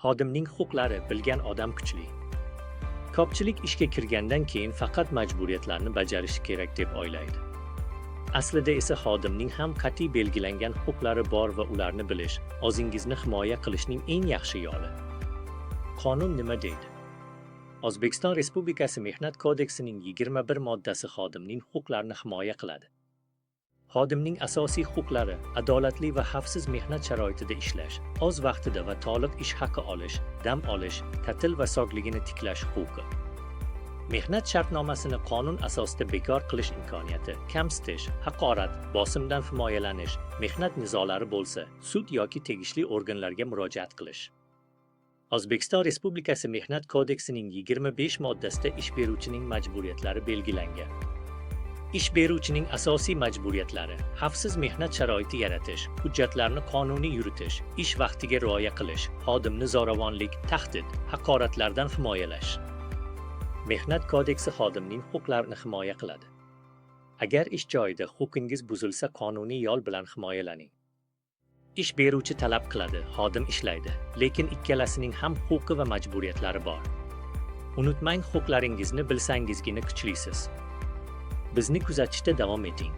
Xodimning huquqlari bilgan odam kuchli. Ko'pchilik ishga kirgandan keyin faqat majburiyatlarni bajarishi kerak deb o'ylaydi. Aslida esa xodimning ham qat'iy belgilangan huquqlari bor va ularni bilish o'zingizni himoya qilishning eng yaxshi yo'li. Qonun nima deydi? O'zbekiston Respublikasi Mehnat kodeksining 21 moddasi xodimning huquqlarini himoya qiladi. Xodimning asosiy huquqlari adolatli va xavfsiz mehnat sharoitida ishlash, o'z vaqtida va to'liq ish haqi olish, dam olish, ta'til va sog'ligini tiklash huquqi. Mehnat shartnomasini qonun asosida bekor qilish imkoniyati, kamsitish, haqorat, bosimdan himoyalanish, mehnat nizolari bo'lsa, sud yoki tegishli organlarga murojaat qilish. O'zbekiston Respublikasi Mehnat kodeksining 25 moddasida ish beruvchining majburiyatlari belgilangan. Ish beruvchining asosiy majburiyatlari: xavfsiz mehnat sharoiti yaratish, hujjatlarni qonuniy yuritish, ish vaqtiga rioya qilish, xodimni zo'ravonlik, tahdid, haqoratlardan himoyalash. Mehnat kodeksi xodimning huquqlarini himoya qiladi. Agar ish joyida huquqingiz buzilsa, qonuniy yo'l bilan himoyalaning. Ish beruvchi talab qiladi, xodim ishlaydi, lekin ikkalasining ham huquqi va majburiyatlari bor. Unutmang, huquqlaringizni bilsangizgina kuchlisiz. Bizni kuzatishda davom eting.